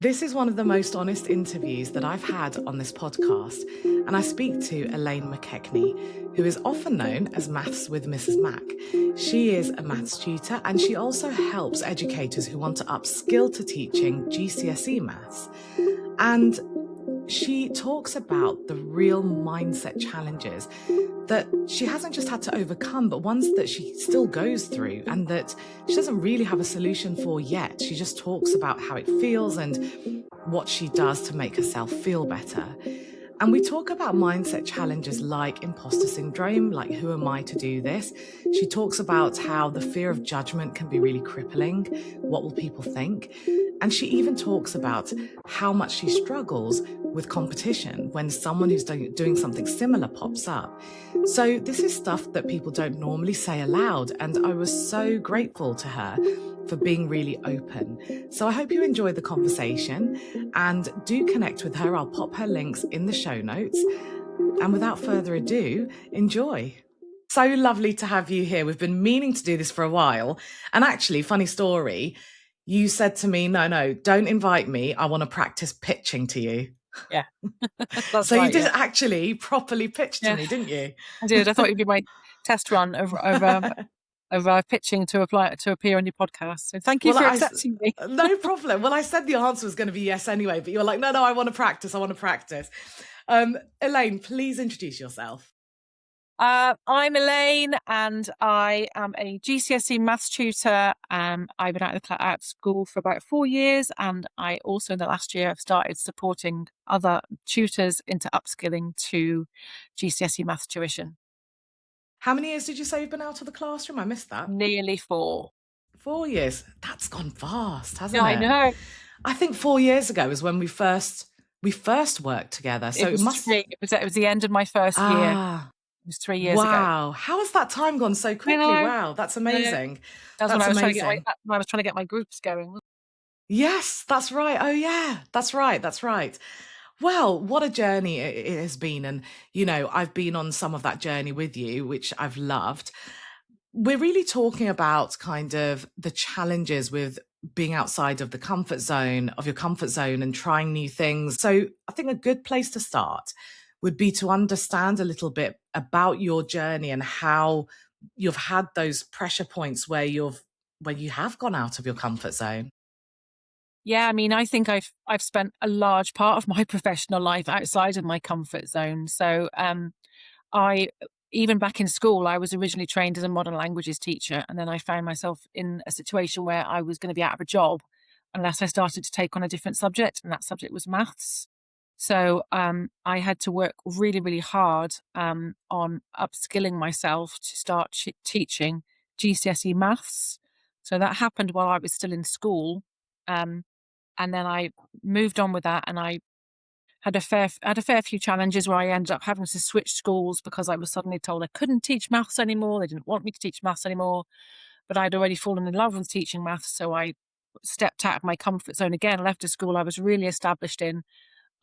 This is one of the most honest interviews that I've had on this podcast, and I speak to Elaine Mackechnie, who is often known as Maths with Mrs. Mac. She is a maths tutor, and she also helps educators who want to upskill to teaching GCSE Maths. And she talks about the real mindset challenges that she hasn't just had to overcome, but ones that she still goes through and that she doesn't really have a solution for yet. She just talks about how it feels and what she does to make herself feel better. And we talk about mindset challenges like imposter syndrome, like who am I to do this? She talks about how the fear of judgment can be really crippling. What will people think? And she even talks about how much she struggles with competition when someone who's doing something similar pops up. So this is stuff that people don't normally say aloud, and I was so grateful to her for being really open. So I hope you enjoy the conversation and do connect with her. I'll pop her links in the show notes. And without further ado, enjoy. So lovely to have you here. We've been meaning to do this for a while. And actually, funny story, you said to me, no, don't invite me. I want to practice pitching to you. Yeah, that's So right. you did actually properly pitch to Yeah, me, didn't you? I did. I thought it'd be my test run of pitching to appear on your podcast. So thank you Well, for accepting me. no problem. Well, I said the answer was going to be yes anyway, but you were like, no, I want to practice. I want to practice. Elaine, please introduce yourself. I'm Elaine, and I am a GCSE Maths tutor. I've been out of school for about 4 years, and I also in the last year have started supporting other tutors into upskilling to GCSE Maths tuition. How many years did you say you've been out of the classroom? I missed that. Nearly 4. 4 years. That's gone fast, hasn't Yeah, it? I know. I think 4 years ago was when we first worked together. So It was 3. It was the end of my first year. It was 3 years ago. Wow. How has that time gone so quickly? Wow, that's amazing. That's when I was trying to get my groups going. Yes, that's right. Oh yeah, that's right. Well, what a journey it has been. And, I've been on some of that journey with you, which I've loved. We're really talking about kind of the challenges with being outside of your comfort zone and trying new things. So I think a good place to start would be to understand a little bit about your journey and how you've had those pressure points where you have gone out of your comfort zone. Yeah, I mean, I think I've spent a large part of my professional life outside of my comfort zone. So, I even back in school, I was originally trained as a modern languages teacher, and then I found myself in a situation where I was going to be out of a job unless I started to take on a different subject, and that subject was maths. So, I had to work really, really hard on upskilling myself to start teaching GCSE Maths. So that happened while I was still in school. Um, and then I moved on with that, and I had a fair few challenges where I ended up having to switch schools because I was suddenly told I couldn't teach maths anymore. They didn't want me to teach maths anymore, but I'd already fallen in love with teaching maths, so I stepped out of my comfort zone again, left a school I was really established in,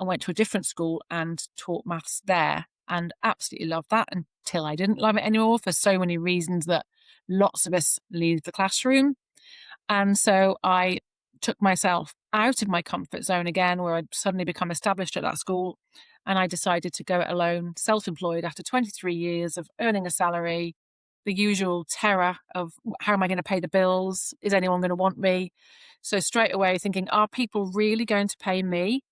and went to a different school and taught maths there, and absolutely loved that until I didn't love it anymore for so many reasons that lots of us leave the classroom. And so I took myself out of my comfort zone again, where I'd suddenly become established at that school. And I decided to go it alone, self-employed after 23 years of earning a salary, the usual terror of how am I going to pay the bills? Is anyone going to want me? So straight away thinking, are people really going to pay me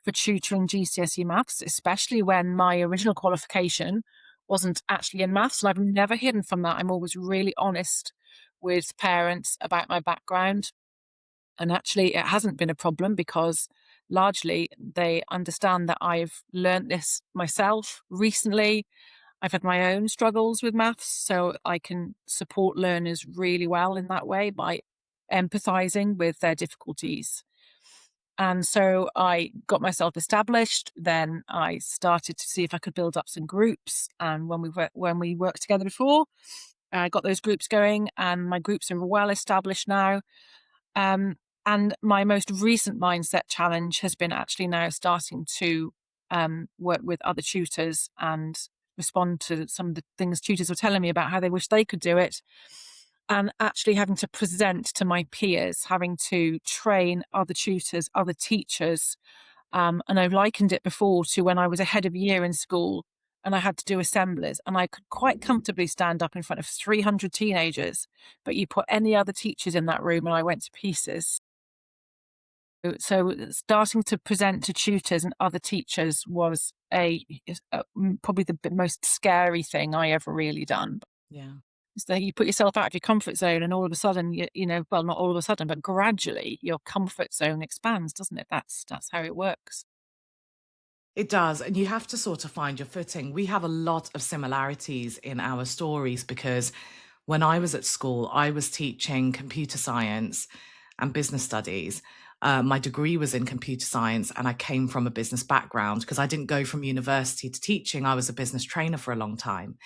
for tutoring GCSE Maths, especially when my original qualification wasn't actually in maths? And I've never hidden from that. I'm always really honest with parents about my background. And actually, it hasn't been a problem because largely they understand that I've learnt this myself recently. I've had my own struggles with maths, so I can support learners really well in that way by empathizing with their difficulties. And so I got myself established. Then I started to see if I could build up some groups. And when we worked together before, I got those groups going, and my groups are well established now. And my most recent mindset challenge has been actually now starting to work with other tutors and respond to some of the things tutors were telling me about how they wish they could do it. and actually having to present to my peers, having to train other tutors, other teachers. And I've likened it before to when I was a head of year in school and I had to do assemblies, and I could quite comfortably stand up in front of 300 teenagers, but you put any other teachers in that room and I went to pieces. So starting to present to tutors and other teachers was probably the most scary thing I ever really done. Yeah. So you put yourself out of your comfort zone, and all of a sudden, well, not all of a sudden, but gradually, your comfort zone expands, doesn't it? That's how it works. It does. And you have to sort of find your footing. We have a lot of similarities in our stories because when I was at school, I was teaching computer science and business studies. My degree was in computer science, and I came from a business background because I didn't go from university to teaching. I was a business trainer for a long time.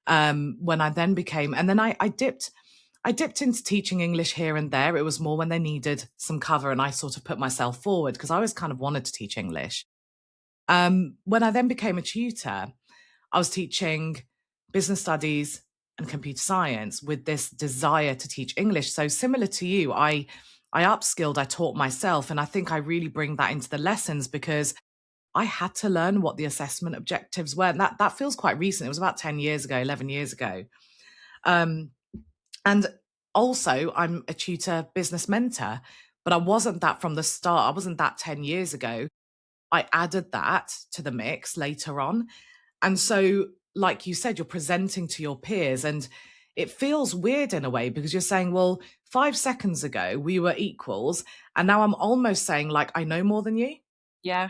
When I then became, and then I dipped into teaching English here and there. It was more when they needed some cover, and I sort of put myself forward because I always kind of wanted to teach English. When I then became a tutor, I was teaching business studies and computer science with this desire to teach English. So similar to you, I upskilled, I taught myself, and I think I really bring that into the lessons because I had to learn what the assessment objectives were. And that feels quite recent. It was about 10 years ago, 11 years ago. Um, and also, I'm a tutor business mentor, but I wasn't that from the start. I wasn't that 10 years ago. I added that to the mix later on. And so, like you said, you're presenting to your peers, and it feels weird in a way because you're saying, well, 5 seconds ago we were equals, and now I'm almost saying, like, I know more than you. Yeah.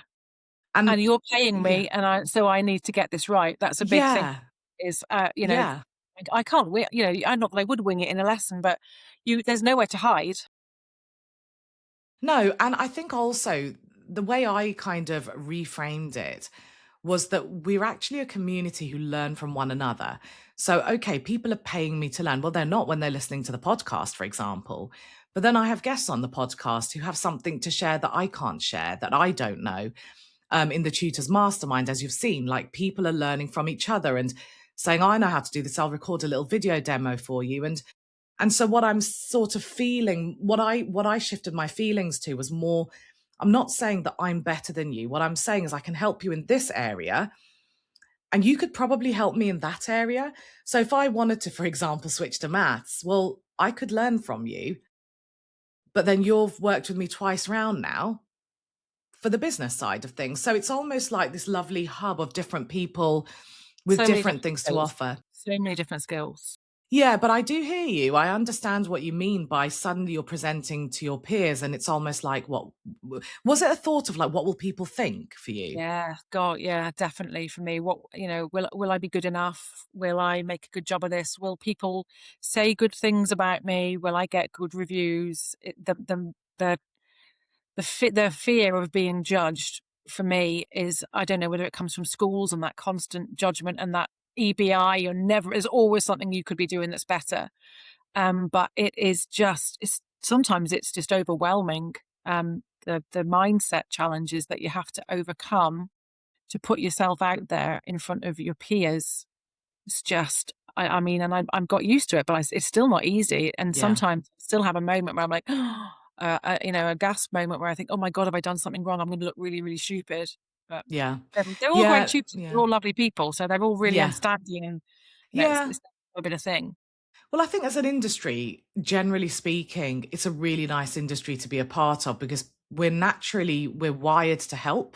And And you're paying yeah, me, so I need to get this right. That's a big thing yeah, is, yeah. I can't win, I'm not that I would wing it in a lesson, but there's nowhere to hide. No, and I think also the way I kind of reframed it was that we're actually a community who learn from one another. So, okay, people are paying me to learn. Well, they're not when they're listening to the podcast, for example. But then I have guests on the podcast who have something to share that I can't share, that I don't know. In the Tutors Mastermind, as you've seen, like people are learning from each other and saying, I know how to do this. I'll record a little video demo for you. And so what I'm sort of feeling, what I shifted my feelings to was more, I'm not saying that I'm better than you. What I'm saying is I can help you in this area and you could probably help me in that area. So if I wanted to, for example, switch to maths, well, I could learn from you, but then you've worked with me twice round now for the business side of things. So it's almost like this lovely hub of different people with So many different different things to skills. offer. So many different skills. Yeah, but I do hear you. I understand what you mean by suddenly you're presenting to your peers and it's almost like was it a thought of like what will people think for you? Yeah, God, yeah, definitely for me. What, will I be good enough? Will I make a good job of this? Will people say good things about me? Will I get good reviews? The fear of being judged for me is, I don't know whether it comes from schools and that constant judgment and that EBI. Is always something you could be doing that's better. But sometimes it's just overwhelming. The mindset challenges that you have to overcome to put yourself out there in front of your peers. It's just, I mean, and I've got used to it, but it's still not easy. And Yeah. sometimes I still have a moment where I'm like, a gasp moment where I think, oh my God, have I done something wrong? I'm going to look really, really stupid. But Yeah. they're all great Yeah. tutors. They're Yeah. all lovely people. So they're all really Yeah. understanding. And, Yeah. it's never been a thing. Well, I think as an industry, generally speaking, it's a really nice industry to be a part of because we're wired to help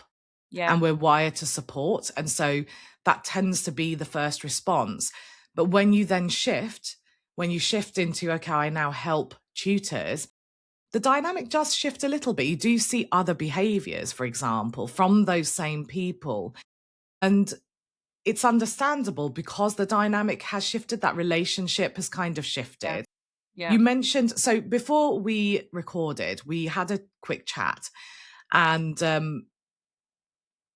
Yeah. and we're wired to support. And so that tends to be the first response. But when you shift into, okay, I now help tutors, the dynamic does shift a little bit. You do see other behaviors, for example, from those same people. And it's understandable because the dynamic has shifted, that relationship has kind of Yeah. shifted. Yeah. You mentioned, so before we recorded, we had a quick chat and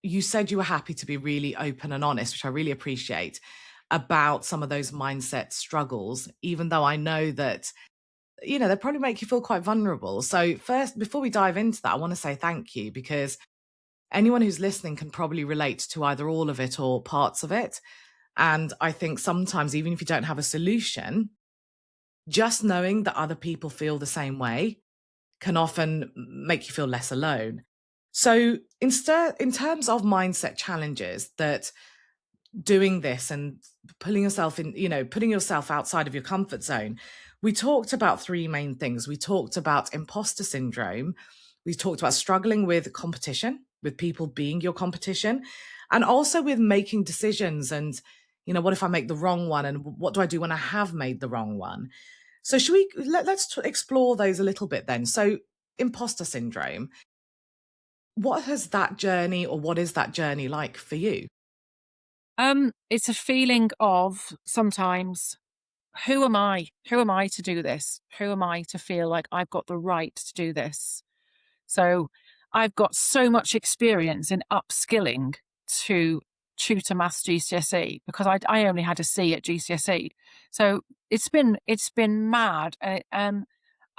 you said you were happy to be really open and honest, which I really appreciate, about some of those mindset struggles, even though I know that, they probably make you feel quite vulnerable. So, first, before we dive into that, I want to say thank you because anyone who's listening can probably relate to either all of it or parts of it. And I think sometimes, even if you don't have a solution, just knowing that other people feel the same way can often make you feel less alone. So instead, in terms of mindset challenges that doing this and pulling yourself in, putting yourself outside of your comfort zone, we talked about three main things. We talked about imposter syndrome. We talked about struggling with competition, with people being your competition, and also with making decisions. And, what if I make the wrong one? And what do I do when I have made the wrong one? So should we, let's explore those a little bit then. So imposter syndrome, what has that journey, or what is that journey like for you? It's a feeling of sometimes, who am I? Who am I to do this? Who am I to feel like I've got the right to do this? So I've got so much experience in upskilling to tutor maths GCSE because I only had a C at GCSE. So it's been mad.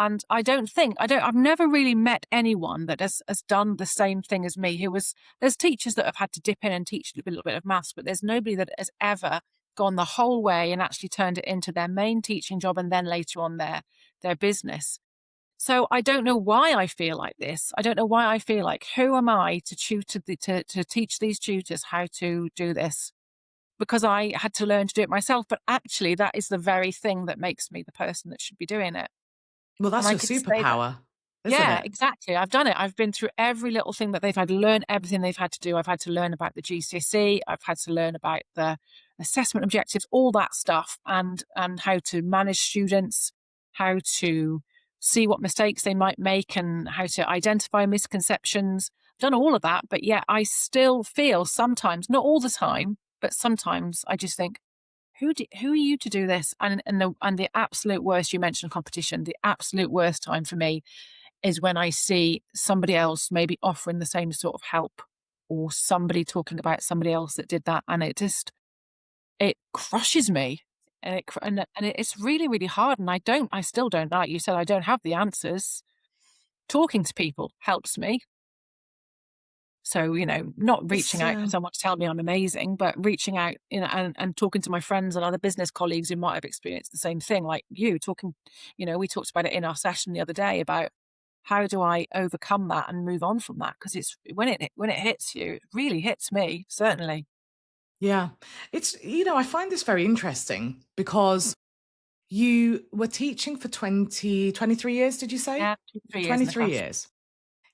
And I've never really met anyone that has done the same thing as me. There's teachers that have had to dip in and teach a little bit of maths, but there's nobody that has ever gone the whole way and actually turned it into their main teaching job and then later on their business. So I don't know why I feel like this. I don't know why I feel like, who am I to to teach these tutors how to do this? Because I had to learn to do it myself. But actually, that is the very thing that makes me the person that should be doing it. Well, And that's I your could say that, superpower, isn't yeah, it? exactly. I've done it. I've been through every little thing that they've had to learn, everything they've had to do. I've had to learn about the GCSE. I've had to learn about the assessment objectives, all that stuff, and how to manage students, how to see what mistakes they might make, and how to identify misconceptions. I've done all of that, but yet I still feel sometimes, not all the time, but sometimes I just think, who are you to do this? And the absolute worst, you mentioned competition. The absolute worst time for me is when I see somebody else maybe offering the same sort of help, or somebody talking about somebody else that did that, and it crushes me, and it's really, really hard. And I still don't, like you said, I don't have the answers. Talking to people helps me. So, not reaching out for Yeah. someone to tell me I'm amazing, but reaching out, and talking to my friends and other business colleagues who might have experienced the same thing, like you talking, we talked about it in our session the other day about how do I overcome that and move on from that? Because it's when it hits you, it really hits me, certainly. Yeah. I find this very interesting because you were teaching for 23 years, did you say? Yeah, 2 3 years in the 23 class. years.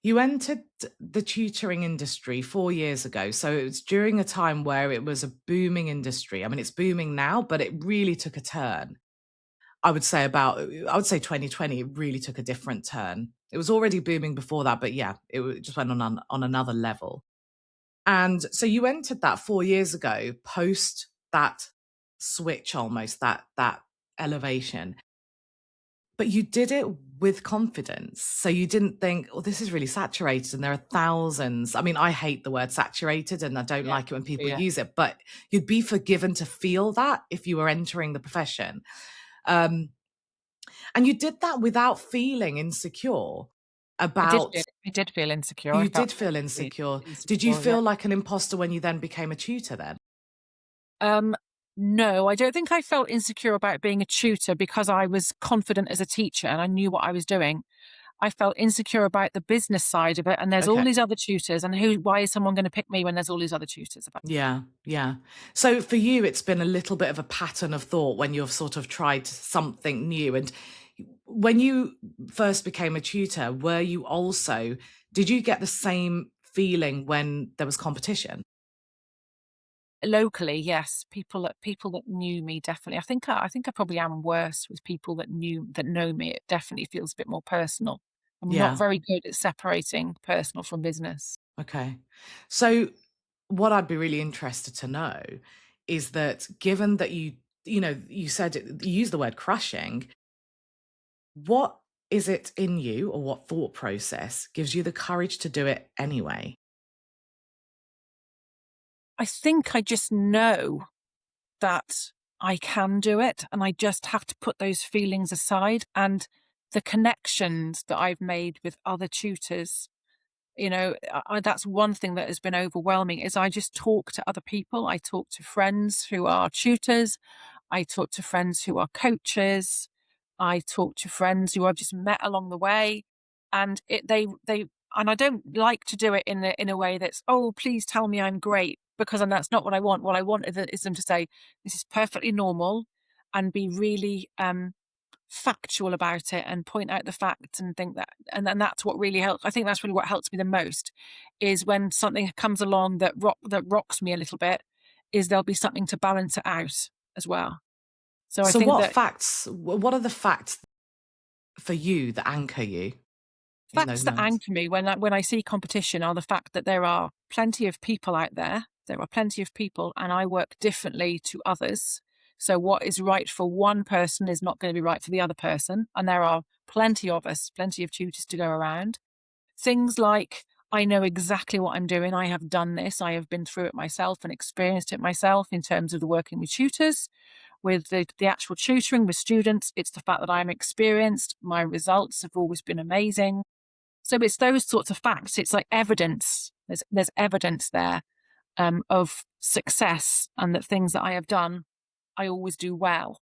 You entered the tutoring industry 4 years ago. So it was during a time where it was a booming industry. I mean, it's booming now, but it really took a turn. I would say 2020, it really took a different turn. It was already booming before that, but yeah, it just went on another level. And so you entered that 4 years ago, post that switch, almost that elevation. But you did it with confidence. So you didn't think, oh, this is really saturated and there are thousands. I mean, I hate the word saturated and I don't Yeah. like it when people Yeah. use it, but you'd be forgiven to feel that if you were entering the profession. Um, and you did that without feeling insecure about, I did feel insecure. I you felt did feel really insecure. Did you insecure, yeah. feel like an imposter when you then became a tutor then? Um, no, I don't think I felt insecure about being a tutor because I was confident as a teacher and I knew what I was doing. I felt insecure about the business side of it, and there's all Okay. these other tutors, and why is someone gonna pick me when there's all these other tutors about? Yeah, yeah. So for you, it's been a little bit of a pattern of thought when you've sort of tried something new. And when you first became a tutor, did you get the same feeling when there was competition? Locally, yes, people that knew me, definitely. I think I probably am worse with people that know me. It definitely feels a bit more personal. I'm not Yeah. very good at separating personal from business. Okay. So what I'd be really interested to know is that given that you said you used the word crushing, what is it in you, or what thought process gives you the courage to do it anyway? I think I just know that I can do it, and I just have to put those feelings aside, and the connections that I've made with other tutors, that's one thing that has been overwhelming is I just talk to other people. I talk to friends who are tutors. I talk to friends who are coaches. I talk to friends who I've just met along the way, and they and I don't like to do it in a way that's, "Oh, please tell me I'm great," because then that's not what I want. What I want is them to say, "This is perfectly normal," and be really, factual about it and point out the facts and think that, and then that's what really helps. I think that's really what helps me the most, is when something comes along that rocks me a little bit, is there'll be something to balance it out as well. So I So think that what are the facts for you that anchor you in those facts that moments? anchor me when I see competition are the fact that there are plenty of people out there. There are plenty of people, and I work differently to others. So what is right for one person is not going to be right for the other person. And there are plenty of us, plenty of tutors to go around. Things like, I know exactly what I'm doing. I have done this. I have been through it myself and experienced it myself in terms of the working with tutors, with the actual tutoring with students. It's the fact that I'm experienced. My results have always been amazing. So it's those sorts of facts. It's like evidence. There's evidence there, of success, and that things that I have done, I always do well.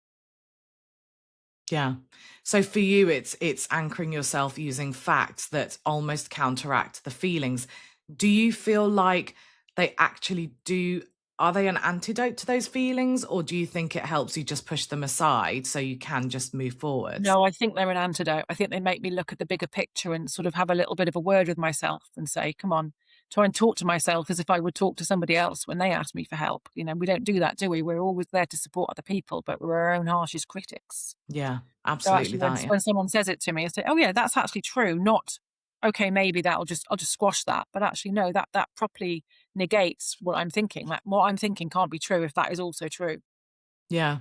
Yeah. So for you, it's anchoring yourself using facts that almost counteract the feelings. Do you feel like they actually do? Are they an antidote to those feelings, or do you think it helps you just push them aside so you can just move forwards? No, I think they're an antidote. I think they make me look at the bigger picture and sort of have a little bit of a word with myself and say, come on, try and talk to myself as if I would talk to somebody else when they ask me for help. We don't do that, do we? We're always there to support other people, but we're our own harshest critics. Yeah, So absolutely actually, that. Yeah. when someone says it to me, I say, "Oh yeah, that's actually true." Not, "Okay, maybe I'll just squash that." But actually, no, that properly negates what I'm thinking. Like, what I'm thinking can't be true if that is also true. Yeah.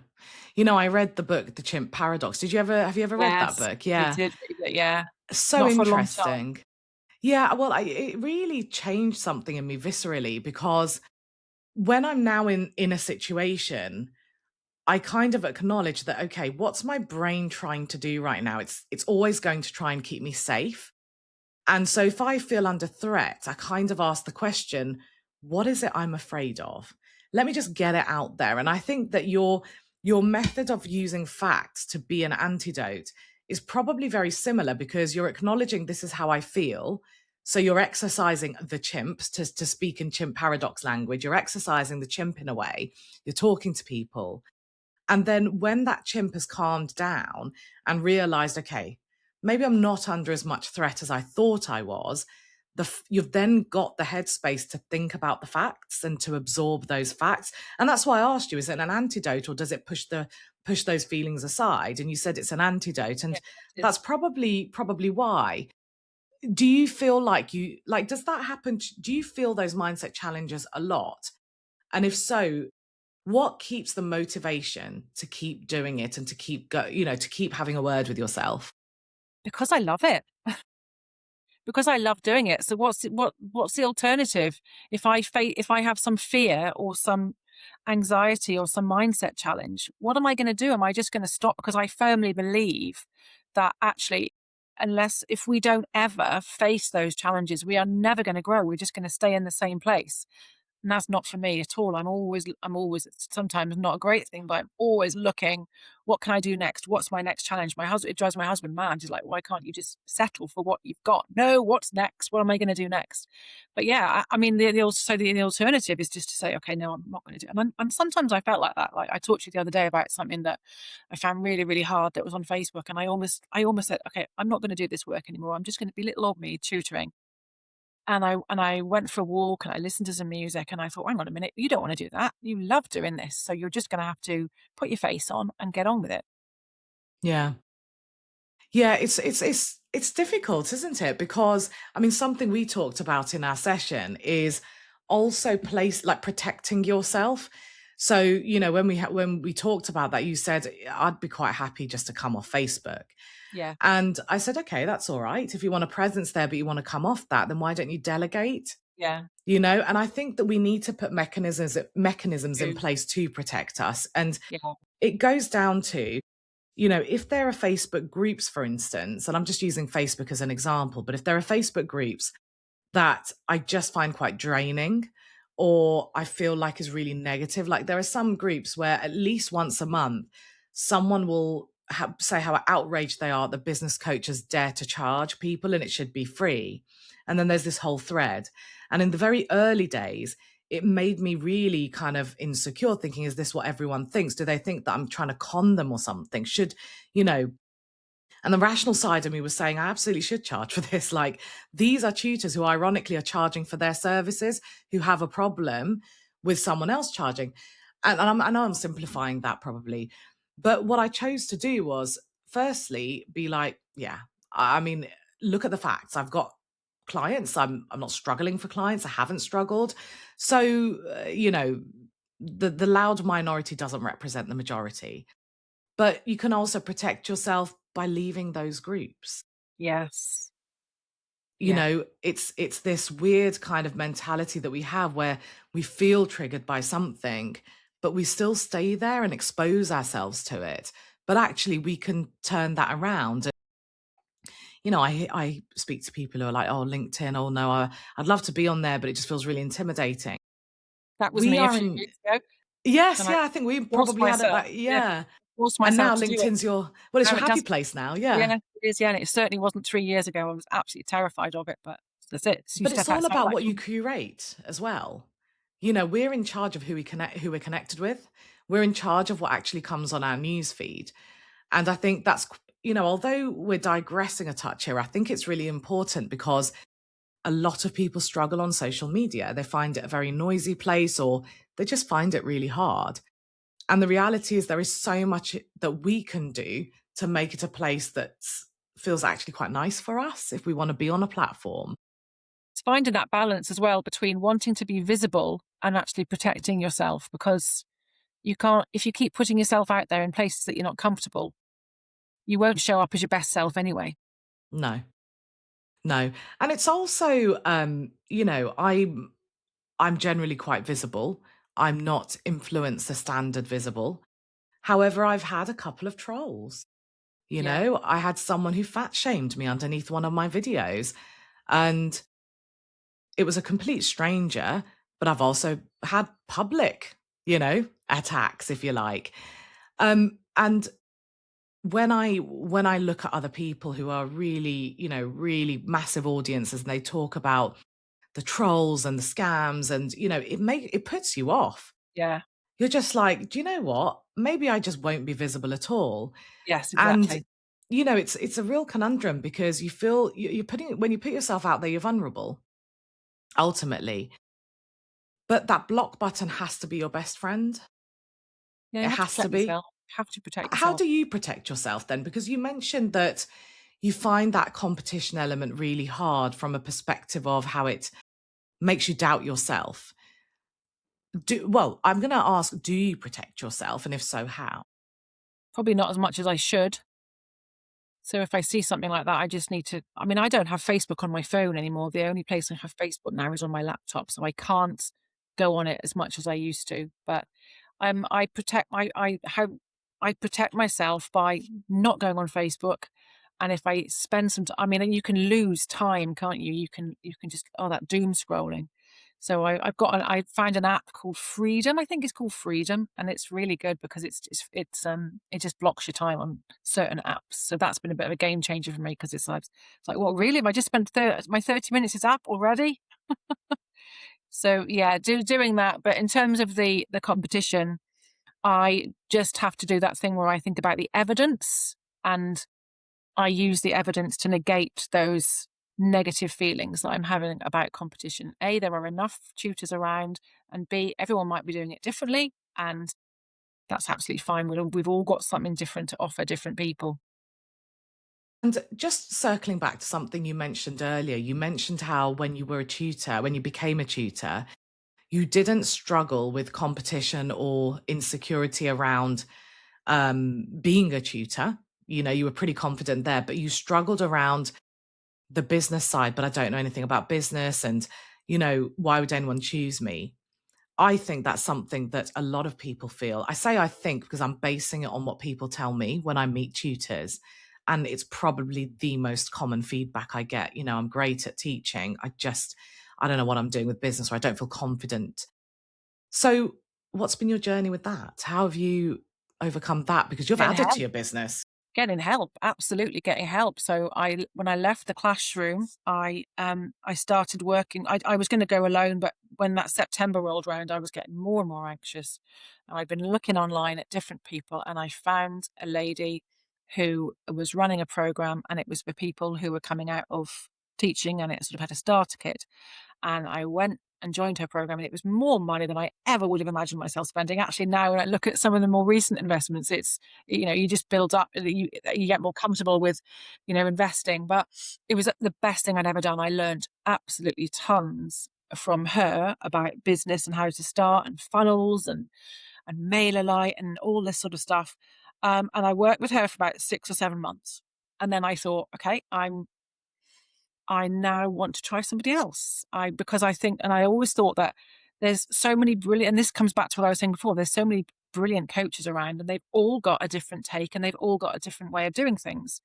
I read the book, The Chimp Paradox. Have you ever read that Yes, book? I Yeah. did read it. Yeah, So not for a long time. interesting. Yeah, well, it really changed something in me viscerally because when I'm now in a situation, I kind of acknowledge that, okay, what's my brain trying to do right now? It's always going to try and keep me safe. And so if I feel under threat, I kind of ask the question, what is it I'm afraid of? Let me just get it out there. And I think that your method of using facts to be an antidote is probably very similar because you're acknowledging this is how I feel. So you're exercising the chimps to speak in chimp paradox language. You're exercising the chimp in a way. You're talking to people. And then when that chimp has calmed down and realized, okay, maybe I'm not under as much threat as I thought I was, you've then got the headspace to think about the facts and to absorb those facts. And that's why I asked you, is it an antidote or does it push those feelings aside? And you said it's an antidote. Yeah, And it that's is. probably why. Do you feel like does that happen? Do you feel those mindset challenges a lot? And if so, what keeps the motivation to keep doing it and to to keep having a word with yourself? Because I love it. Because I love doing it. So what's the alternative? If I have some fear or some anxiety or some mindset challenge, what am I going to do? Am I just going to stop? Because I firmly believe that actually, unless if we don't ever face those challenges, we are never going to grow. We're just going to stay in the same place. And that's not for me at all. I'm always, sometimes not a great thing, but I'm always looking, what can I do next? What's my next challenge? It drives my husband mad. He's like, why can't you just settle for what you've got? No, what's next? What am I going to do next? But yeah, I mean, the alternative is just to say, okay, no, I'm not going to do it. And sometimes I felt like that. Like I talked to you the other day about something that I found really, really hard that was on Facebook. And I almost said, okay, I'm not going to do this work anymore. I'm just going to be little old me tutoring. And I went for a walk and I listened to some music and I thought, hang on a minute, you don't want to do that. You love doing this. So you're just going to have to put your face on and get on with it. Yeah. Yeah, it's difficult, isn't it? Because I mean, something we talked about in our session is also protecting yourself. So, when we talked about that, you said I'd be quite happy just to come off Facebook. Yeah. And I said, okay, that's all right. If you want a presence there, but you want to come off that, then why don't you delegate? Yeah. And I think that we need to put mechanisms in True. place to protect us. And Yeah. it goes down to, if there are Facebook groups, for instance, and I'm just using Facebook as an example, but if there are Facebook groups that I just find quite draining or I feel like is really negative, like there are some groups where at least once a month, someone will say how outraged they are that business coaches dare to charge people and it should be free. And then there's this whole thread. And in the very early days, it made me really kind of insecure, thinking, is this what everyone thinks? Do they think that I'm trying to con them or something? Should, you know, and the rational side of me was saying, I absolutely should charge for this. Like, these are tutors who ironically are charging for their services, who have a problem with someone else charging. And I know I'm simplifying that probably. But what I chose to do was, firstly, be like, yeah, I mean, look at the facts. I've got clients. I'm not struggling for clients. I haven't struggled. So, the loud minority doesn't represent the majority. But you can also protect yourself by leaving those groups. Yes. You Yeah. know, it's this weird kind of mentality that we have where we feel triggered by something, but we still stay there and expose ourselves to it. But actually, we can turn that around. You know, I speak to people who are like, oh, LinkedIn, oh no, I'd love to be on there, but it just feels really intimidating. That was We me a are few in, years ago, yes, and I yeah, I think we forced probably had it myself. that, Yeah, yeah. forced And myself now to do it. LinkedIn's it's Now your it happy doesn't. place now, yeah. Yeah, it is. Yeah, and it certainly wasn't 3 years ago. I was absolutely terrified of it, but that's it. So you But it's step all outside about that what you comfort. curate as well. You know, we're in charge of who we're connected with. We're in charge of what actually comes on our news feed. And I think that's, although we're digressing a touch here, I think it's really important because a lot of people struggle on social media. They find it a very noisy place or they just find it really hard. And the reality is there is so much that we can do to make it a place that feels actually quite nice for us if we want to be on a platform. It's finding that balance as well between wanting to be visible and actually protecting yourself, because you can't, if you keep putting yourself out there in places that you're not comfortable, you won't show up as your best self anyway. No. No. And it's also, I'm generally quite visible. I'm not influencer standard visible. However, I've had a couple of trolls. Yeah. I had someone who fat shamed me underneath one of my videos, and it was a complete stranger, but I've also had public, attacks, if you like. And when I look at other people who are really, really massive audiences and they talk about the trolls and the scams and it puts you off. Yeah. You're just like, do you know what? Maybe I just won't be visible at all. Yes, And exactly. it's a real conundrum because you feel you're putting when you put yourself out there, you're vulnerable ultimately. But that block button has to be your best friend. Yeah, It you have to has to protect be. yourself. Have to protect How yourself. do you protect yourself then? Because you mentioned that you find that competition element really hard from a perspective of how it makes you doubt yourself. I'm going to ask, do you protect yourself? And if so, how? Probably not as much as I should. So if I see something like that, I just need to, I mean, I don't have Facebook on my phone anymore. The only place I have Facebook now is on my laptop, so I can't go on it as much as I used to. But I protect I protect myself by not going on Facebook. And if I spend some time, I mean, and you can lose time, can't you? You can just, oh, that doom scrolling. So I found an app called Freedom. I think it's called Freedom, and it's really good because it just blocks your time on certain apps. So that's been a bit of a game changer for me, because it's like, well, really, have I just spent my 30 minutes is up already? So yeah, doing that. But in terms of the competition, I just have to do that thing where I think about the evidence, and I use the evidence to negate those negative feelings that I'm having about competition. A, there are enough tutors around, and B, everyone might be doing it differently, and that's absolutely fine. We've all got something different to offer different people. And just circling back to something you mentioned earlier, you mentioned how when you were a tutor, when you became a tutor, you didn't struggle with competition or insecurity around being a tutor. You were pretty confident there, but you struggled around the business side. But I don't know anything about business, and why would anyone choose me? I think that's something that a lot of people feel. I say I think because I'm basing it on what people tell me when I meet tutors. And it's probably the most common feedback I get. I'm great at teaching. I don't know what I'm doing with business, or I don't feel confident. So, what's been your journey with that? How have you overcome that? Because you've Getting added to help. your business. Getting help, absolutely getting help. So when I left the classroom, I started working. I was going to go alone, but when that September rolled around, I was getting more and more anxious. And I'd been looking online at different people, and I found a lady who was running a program, and it was for people who were coming out of teaching, and it sort of had a starter kit. And I went and joined her program, and it was more money than I ever would have imagined myself spending. Actually, now when I look at some of the more recent investments, it's, you just build up, you get more comfortable with, investing. But it was the best thing I'd ever done. I learned absolutely tons from her about business and how to start and funnels and MailerLite and all this sort of stuff. And I worked with her for about 6 or 7 months. And then I thought, okay, I now want to try somebody else. Because I think, and I always thought that there's so many brilliant, and this comes back to what I was saying before, there's so many brilliant coaches around, and they've all got a different take and they've all got a different way of doing things.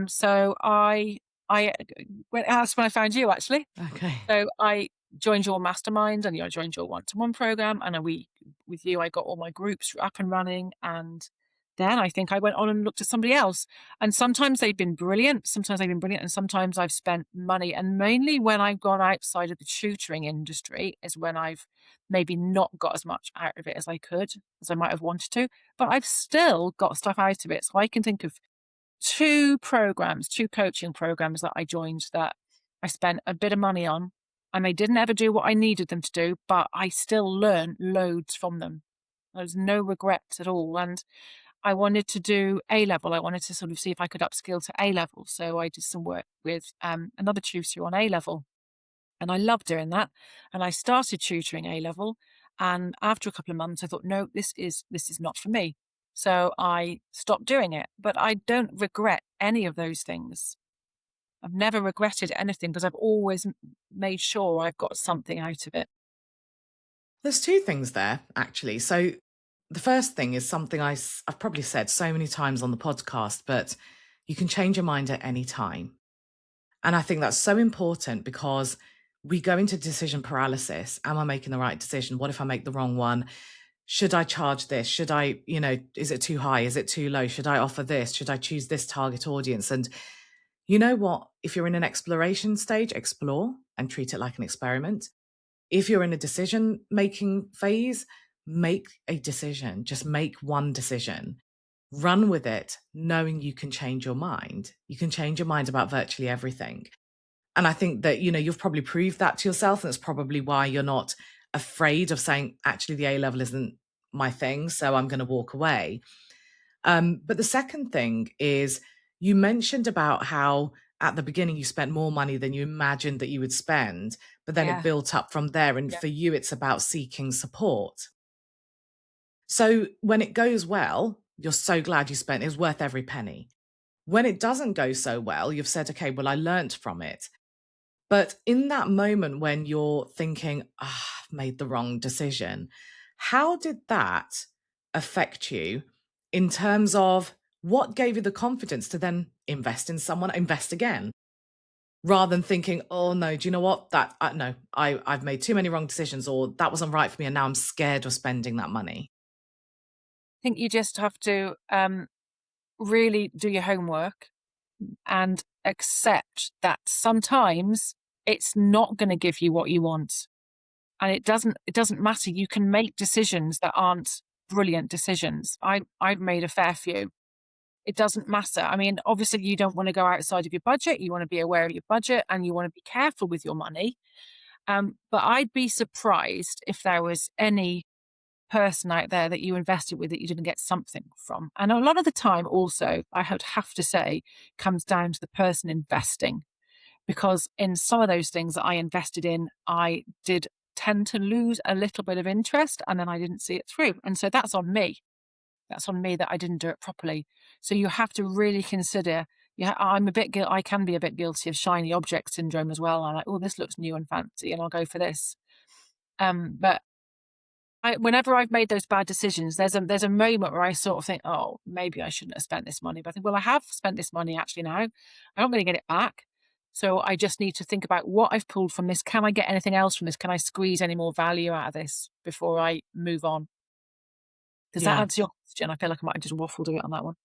So that's when I found you, actually. Okay. So I joined your mastermind, and I joined your one-to-one program, and with you, I got all my groups up and running. And then I think I went on and looked at somebody else. And sometimes they've been brilliant, and sometimes I've spent money. And mainly when I've gone outside of the tutoring industry is when I've maybe not got as much out of it as I could, as I might have wanted to, but I've still got stuff out of it. So I can think of two coaching programs that I joined that I spent a bit of money on, and they didn't ever do what I needed them to do, but I still learned loads from them. There was no regrets at all. And I wanted to do A level. I wanted to sort of see if I could upskill to A level. So I did some work with another tutor on A level, and I loved doing that. And I started tutoring A level. And after a couple of months, I thought, no, this is not for me. So I stopped doing it. But I don't regret any of those things. I've never regretted anything because I've always made sure I've got something out of it. There's two things there, actually. So the first thing is something I've probably said so many times on the podcast, but you can change your mind at any time. And I think that's so important because we go into decision paralysis. Am I making the right decision? What if I make the wrong one? Should I charge this? Should I, is it too high? Is it too low? Should I offer this? Should I choose this target audience? And you know what? If you're in an exploration stage, explore and treat it like an experiment. If you're in a decision making phase, make a decision. Just make one decision. Run with it, knowing you can change your mind. You can change your mind about virtually everything. And I think that, you've probably proved that to yourself. And that's probably why you're not afraid of saying, actually, the A level isn't my thing, so I'm going to walk away. But the second thing is you mentioned about how at the beginning you spent more money than you imagined that you would spend, but then it Yeah. built up from there. And Yeah. for you, it's about seeking support. So when it goes well, you're so glad you spent, it was worth every penny. When it doesn't go so well, you've said, okay, well, I learnt from it. But in that moment when you're thinking, I've made the wrong decision, how did that affect you in terms of what gave you the confidence to then invest in someone, invest again, rather than thinking, oh no, do you know what? No, I've made too many wrong decisions, or that wasn't right for me, and now I'm scared of spending that money. I think you just have to really do your homework and accept that sometimes it's not going to give you what you want. And it doesn't matter. You can make decisions that aren't brilliant decisions. I've made a fair few. It doesn't matter. I mean, obviously you don't want to go outside of your budget. You want to be aware of your budget and you want to be careful with your money. But I'd be surprised if there was any person out there that you invested with that you didn't get something from. And a lot of the time also, I would have to say, comes down to the person investing. Because in some of those things that I invested in, I did tend to lose a little bit of interest and then I didn't see it through. And so that's on me. That's on me that I didn't do it properly. So you have to really consider. Yeah, I can be a bit guilty of shiny object syndrome as well. I'm like, oh, this looks new and fancy, and I'll go for this. But whenever I've made those bad decisions, there's a moment where I sort of think, oh, maybe I shouldn't have spent this money. But I think, well, I have spent this money actually now. I'm not going to get it back. So I just need to think about what I've pulled from this. Can I get anything else from this? Can I squeeze any more value out of this before I move on? Does that Yeah. answer your question? I feel like I might have just waffled a bit on that one.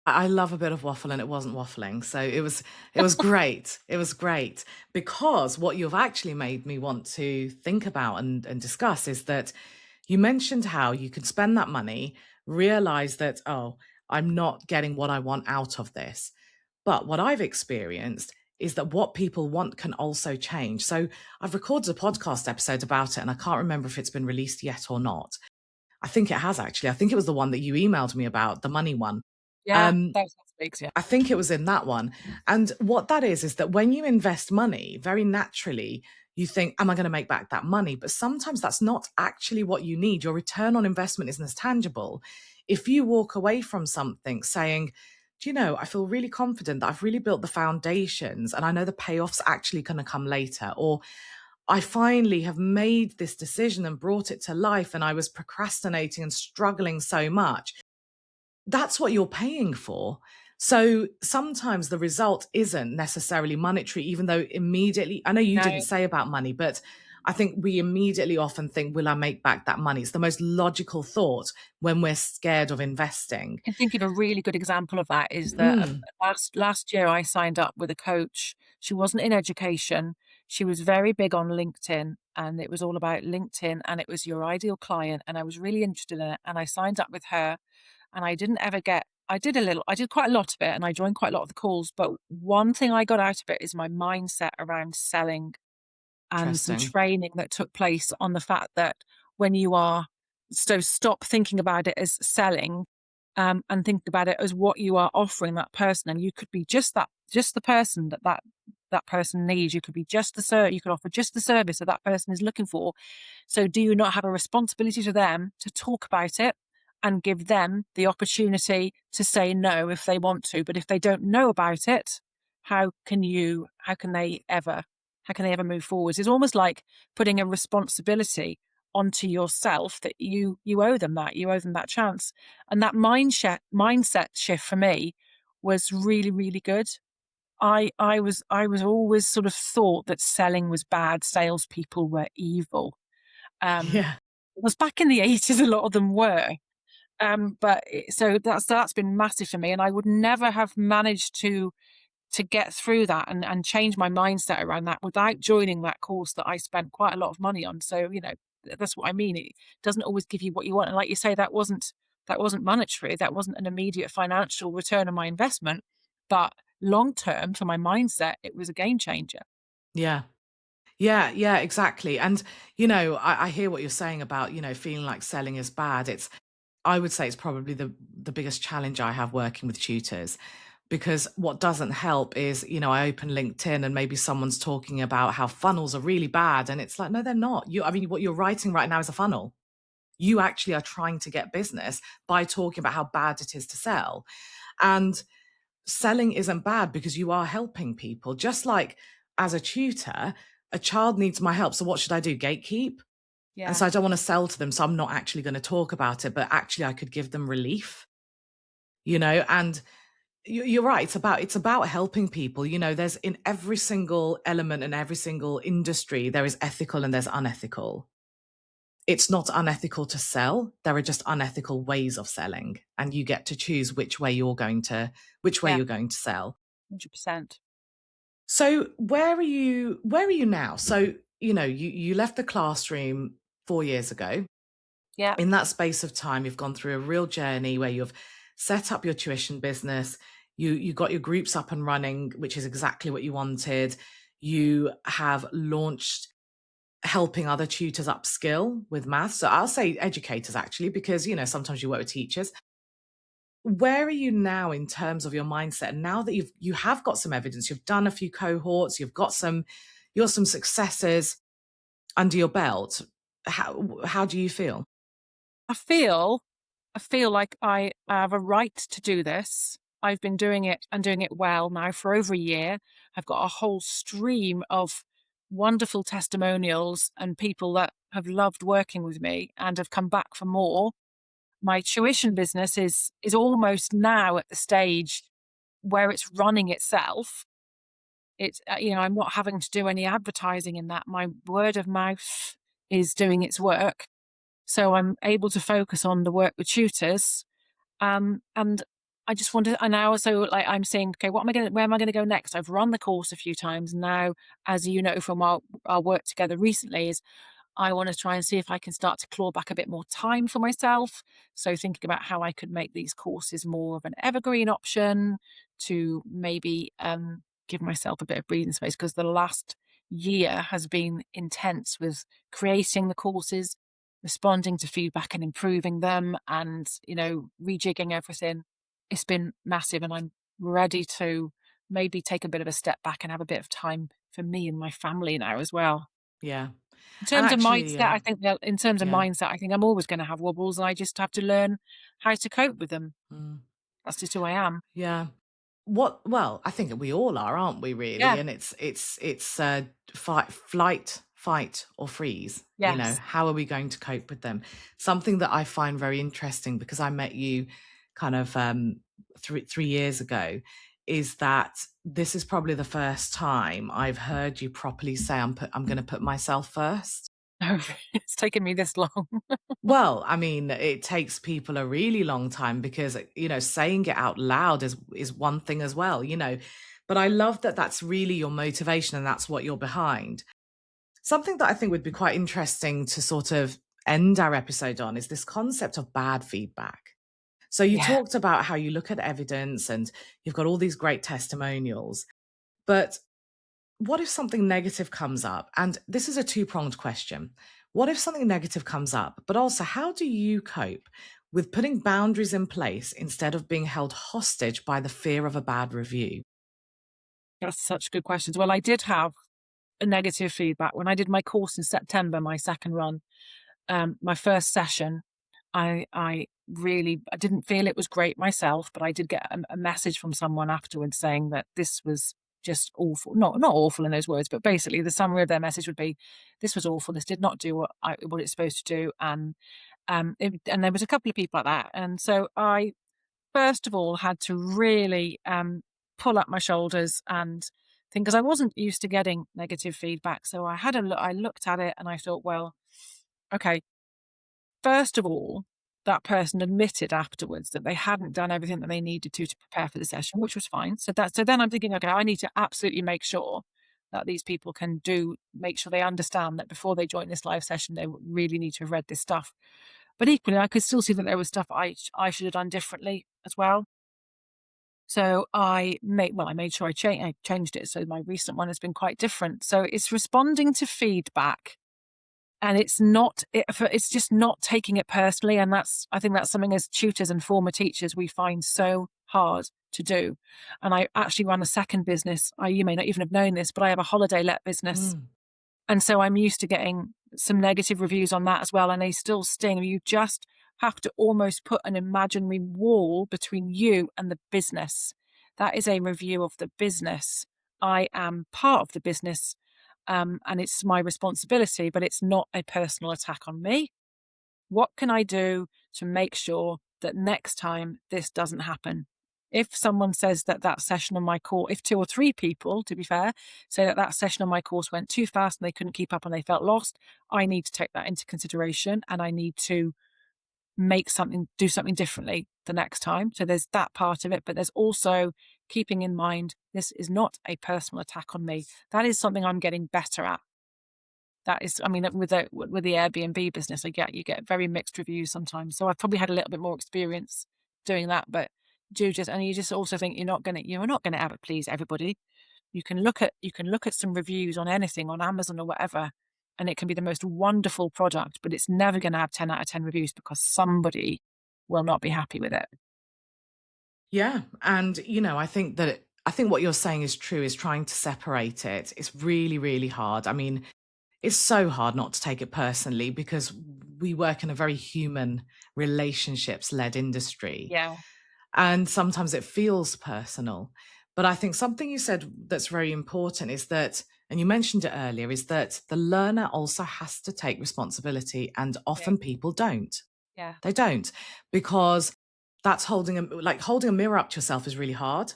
I love a bit of waffle, and it wasn't waffling. So it was great. It was great because what you've actually made me want to think about and discuss is that you mentioned how you could spend that money, realize that, oh, I'm not getting what I want out of this. But what I've experienced is that what people want can also change. So I've recorded a podcast episode about it, and I can't remember if it's been released yet or not. I think it has actually. I think it was the one that you emailed me about, the money one. Yeah, Um, that was last week's, yeah. I think it was in that one. And what that is that when you invest money, very naturally, you think, am I going to make back that money? But sometimes that's not actually what you need. Your return on investment isn't as tangible. If you walk away from something saying, do you know, I feel really confident that I've really built the foundations and I know the payoff's actually going to come later, or I finally have made this decision and brought it to life and I was procrastinating and struggling so much, that's what you're paying for. So sometimes the result isn't necessarily monetary, even though immediately, I know you No, didn't say about money, but I think we immediately often think, will I make back that money? It's the most logical thought when we're scared of investing. I can think of a really good example of that is that Mm, last year I signed up with a coach. She wasn't in education. She was very big on LinkedIn, and it was all about LinkedIn, and it was your ideal client. And I was really interested in it. And I signed up with her, and I didn't ever get, I did quite a lot of it, and I joined quite a lot of the calls. But one thing I got out of it is my mindset around selling and some interesting. training that took place on the fact that when you are, so stop thinking about it as selling, and think about it as what you are offering that person. And you could be just the person that person needs. You could be just you could offer just the service that that person is looking for. So do you not have a responsibility to them to talk about it and give them the opportunity to say no if they want to? But if they don't know about it, how can they ever, move forwards? It's almost like putting a responsibility onto yourself that you owe them that chance. And that mindset shift for me was really, really good. I was always sort of thought that selling was bad, salespeople were evil. Yeah. It was back in the 80s, a lot of them were. So that's been massive for me, and I would never have managed to get through that and change my mindset around that without joining that course that I spent quite a lot of money on. So, that's what I mean. It doesn't always give you what you want. And like you say, that wasn't monetary. That wasn't an immediate financial return on my investment. But long term for my mindset, it was a game changer. Yeah. Yeah, yeah, exactly. And, I hear what you're saying about, feeling like selling is bad. I would say it's probably the biggest challenge I have working with tutors, because what doesn't help is, I open LinkedIn and maybe someone's talking about how funnels are really bad. And it's like, no, they're not. I mean, what you're writing right now is a funnel. You actually are trying to get business by talking about how bad it is to sell. And selling isn't bad because you are helping people. Just like as a tutor, a child needs my help. So what should I do? Gatekeep? And Yeah. so I don't want to sell to them. So I'm not actually going to talk about it, but actually I could give them relief, and you're right. It's about helping people. There's in every single element and every single industry, there is ethical and there's unethical. It's not unethical to sell. There are just unethical ways of selling, and you get to choose which way Yeah. you're going to sell. 100%. So where are you now? So, you left the classroom 4 years ago. Yeah. In that space of time, you've gone through a real journey where you've set up your tuition business. You got your groups up and running, which is exactly what you wanted. You have launched helping other tutors upskill with maths. So I'll say educators actually, because sometimes you work with teachers. Where are you now in terms of your mindset? And now that you have got some evidence, you've done a few cohorts, you've got some successes under your belt. How do you feel? I feel I feel like I have a right to do this. I've been doing it and doing it well now for over a year. I've got a whole stream of wonderful testimonials and people that have loved working with me and have come back for more. My tuition business is almost now at the stage where it's running itself. I'm not having to do any advertising in that. My word of mouth is doing its work. So I'm able to focus on the work with tutors, and I just want to, and I also like, I'm saying, okay, where am I going to go next? I've run the course a few times now, as you know from our work together recently, is I want to try and see if I can start to claw back a bit more time for myself. So thinking about how I could make these courses more of an evergreen option, to maybe give myself a bit of breathing space, because the last year has been intense with creating the courses, responding to feedback and improving them, and rejigging everything. It's been massive, and I'm ready to maybe take a bit of a step back and have a bit of time for me and my family now as well. Yeah. In And terms of actually, mindset, I think that in terms of yeah. mindset, I think I'm always gonna have wobbles, and I just have to learn how to cope with them. Mm, That's just who I am. yeah. Well, I think we all are, aren't we, really? Yeah. And it's fight or freeze. Yes. How are we going to cope with them? Something that I find very interesting, because I met you kind of 3 years ago, is that this is probably the first time I've heard you properly say I'm going to put myself first. No, it's taken me this long. Well, I mean, it takes people a really long time, because, saying it out loud is one thing as well, But I love that that's really your motivation and that's what you're behind. Something that I think would be quite interesting to sort of end our episode on is this concept of bad feedback. So you Yeah. talked about how you look at evidence and you've got all these great testimonials, but what if something negative comes up? And this is a two-pronged question. What if something negative comes up? But also, how do you cope with putting boundaries in place instead of being held hostage by the fear of a bad review? That's such good questions. Well, I did have a negative feedback when I did my course in September, my second run. My first session, I didn't feel it was great myself, but I did get a message from someone afterwards saying that this was just awful. Not awful in those words, but basically the summary of their message would be, "This was awful. This did not do what it's supposed to do." And there was a couple of people like that, and so I first of all had to really pull up my shoulders and think, because I wasn't used to getting negative feedback. So I had a look. I looked at it and I thought, well, okay, first of all, that person admitted afterwards that they hadn't done everything that they needed to prepare for the session, which was fine. So then I'm thinking, okay, I need to absolutely make sure that these people make sure they understand that before they join this live session, they really need to have read this stuff. But equally, I could still see that there was stuff I should have done differently as well. So I made sure I changed it. So my recent one has been quite different. So it's responding to feedback, and it's just not taking it personally. And I think that's something as tutors and former teachers we find so hard to do. And I actually run a second business. You may not even have known this, but I have a holiday let business, Mm, and so I'm used to getting some negative reviews on that as well, and they still sting. You just have to almost put an imaginary wall between you and the business. That is a review of the business. I am part of the business, and it's my responsibility, but it's not a personal attack on me. What can I do to make sure that next time this doesn't happen? If someone says that session on my course, if two or three people, to be fair, say that session on my course went too fast and they couldn't keep up and they felt lost, I need to take that into consideration, and I need to do something differently the next time. So there's that part of it, but there's also keeping in mind this is not a personal attack on me. That is something I'm getting better at. That is, I mean, with the Airbnb business, you get very mixed reviews sometimes. So I've probably had a little bit more experience doing that, but you just also think you're not gonna ever please everybody. You can look at some reviews on anything on Amazon or whatever, and it can be the most wonderful product, but it's never gonna have 10 out of 10 reviews because somebody will not be happy with it. yeah. And, I think what you're saying is true, is trying to separate it. It's really, really hard. I mean, it's so hard not to take it personally, because we work in a very human, relationships led industry. Yeah, And sometimes it feels personal. But I think something you said that's very important is that, and you mentioned it earlier, is that the learner also has to take responsibility. And yeah, often people don't. yeah, They don't, because that's holding a mirror up to yourself is really hard.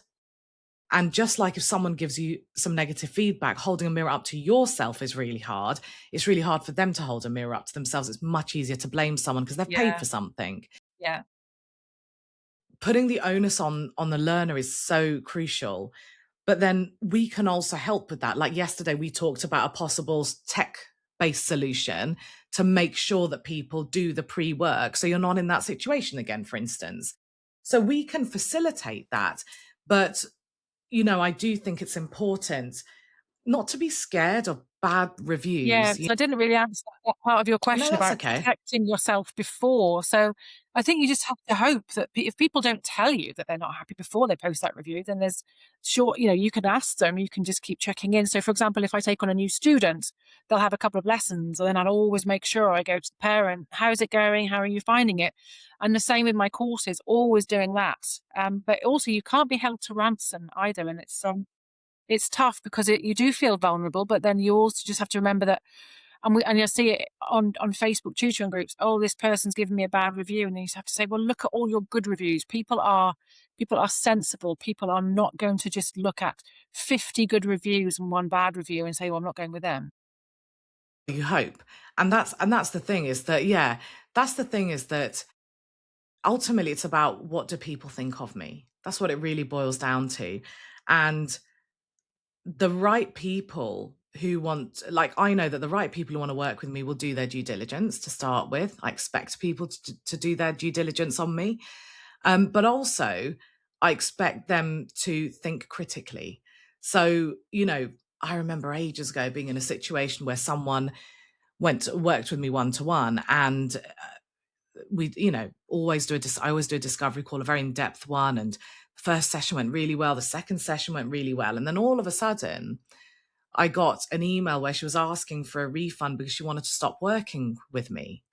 And just like if someone gives you some negative feedback, holding a mirror up to yourself is really hard. It's really hard for them to hold a mirror up to themselves. It's much easier to blame someone because they've paid yeah, for something. yeah. putting the onus on the learner is so crucial. But then we can also help with that. Like yesterday, we talked about a possible tech-based solution to make sure that people do the pre-work, so you're not in that situation again, for instance. So we can facilitate that. But, I do think it's important not to be scared of bad Yeah, reviews. so I didn't really answer that part of your No, question that's about okay. protecting yourself before. So I think you just have to hope that if people don't tell you that they're not happy before they post that review, then there's sure, you can ask them, you can just keep checking in. So for example, if I take on a new student, they'll have a couple of lessons, and then I'll always make sure I go to the parent, how's it going? How are you finding it? And the same with my courses, always doing that. But also you can't be held to ransom either. And it's tough because you do feel vulnerable, but then you also just have to remember that, and you'll see it on Facebook tutoring groups. Oh, this person's given me a bad review, and then you just have to say, well, look at all your good reviews. People are sensible. People are not going to just look at 50 good reviews and one bad review and say, well, I'm not going with them. You hope. And that's the thing is that, yeah, that's the thing is that ultimately it's about, what do people think of me? That's what it really boils down to. And the right people who want, like, I know that the right people who want to work with me will do their due diligence to start with. I expect people to do their due diligence on me. But also, I expect them to think critically. So, I remember ages ago being in a situation where someone worked with me one to one, and we, I always do a discovery call, a very in depth one. And the first session went really well. The second session went really well. And then all of a sudden, I got an email where she was asking for a refund because she wanted to stop working with me.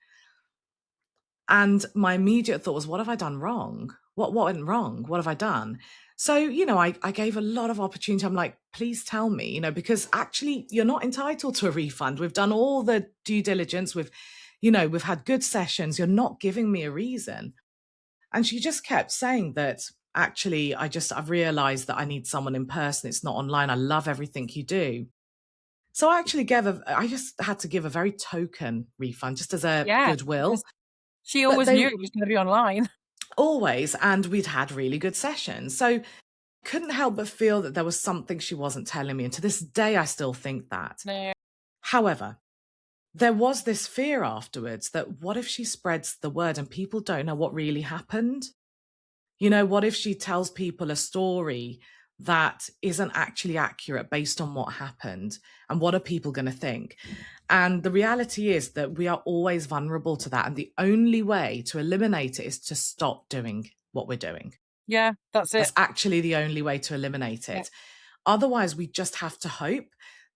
And my immediate thought was, what have I done wrong? What went wrong? What have I done? So, I gave a lot of opportunity. I'm like, please tell me, because actually you're not entitled to a refund. We've done all the due diligence. We've had good sessions. You're not giving me a reason. And she just kept saying that, actually, I've realized that I need someone in person. It's not online. I love everything you do. So I just had to give a very token refund, just as a Yeah, goodwill. because she But always they knew it was going to be online. always, and we'd had really good sessions. So couldn't help but feel that there was something she wasn't telling me. And to this day, I still think that. No. However, there was this fear afterwards that, what if she spreads the word and people don't know what really happened? What if she tells people a story that isn't actually accurate based on what happened? And what are people going to think? And the reality is that we are always vulnerable to that. And the only way to eliminate it is to stop doing what we're doing. Yeah, that's it. That's actually the only way to eliminate Yeah. it. Otherwise, we just have to hope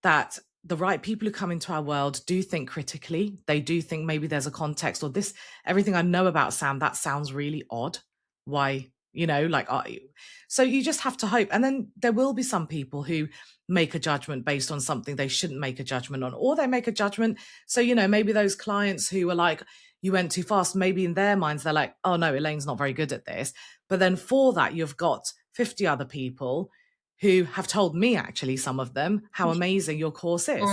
that the right people who come into our world do think critically. They do think maybe there's a context, or this, everything I know about Sam, that sounds really odd. Why, like, are you? So you just have to hope. And then there will be some people who make a judgment based on something they shouldn't make a judgment on, or they make a judgment. So, maybe those clients who are like, you went too fast, maybe in their minds, they're like, oh no, Elaine's not very good at this. But then for that, you've got 50 other people who have told me, actually, some of them, how amazing your course is.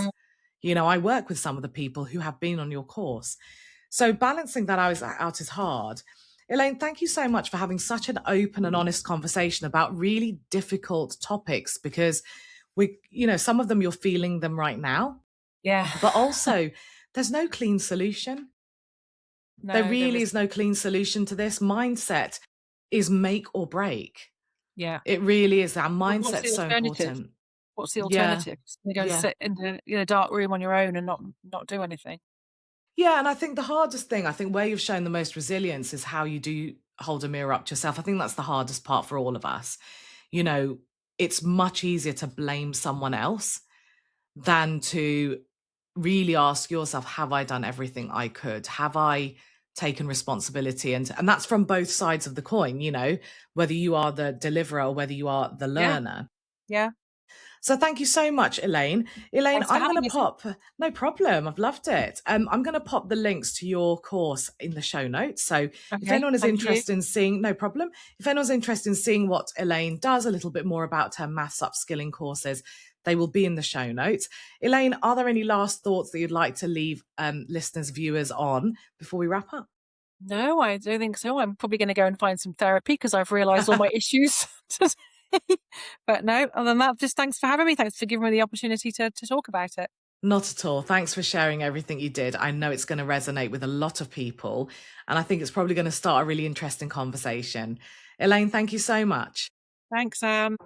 I work with some of the people who have been on your course. So balancing that out is hard. Elaine, thank you so much for having such an open and honest conversation about really difficult topics, because some of them you're feeling them right now, Yeah. but also there's no clean solution. No, There really is no clean solution to this. Mindset is make or break. Yeah. It really is. Our What's mindset's the so alternative? important. What's the Yeah. alternative? You go and Yeah. sit in a dark room on your own and not do anything. Yeah. And I think the hardest thing, I think where you've shown the most resilience is how you do hold a mirror up to yourself. I think that's the hardest part for all of us. It's much easier to blame someone else than to really ask yourself, have I done everything I could? Have I taken responsibility? And that's from both sides of the coin, whether you are the deliverer or whether you are the Yeah. learner. Yeah. So thank you so much, Elaine. Elaine, Thanks for I'm going having to us. pop, no problem, I've loved it. I'm going to pop the links to your course in the show notes. So if Okay. anyone is Thank you. interested in seeing, no problem. If anyone's interested in seeing what Elaine does, a little bit more about her maths upskilling courses, they will be in the show notes. Elaine, are there any last thoughts that you'd like to leave listeners, viewers on before we wrap up? No, I don't think so. I'm probably going to go and find some therapy because I've realised all my issues today. But no, other than that, just thanks for having me. Thanks for giving me the opportunity to talk about it. Not at all. Thanks for sharing everything you did. I know it's going to resonate with a lot of people, and I think it's probably going to start a really interesting conversation. Elaine, thank you so much. Thanks, Anne.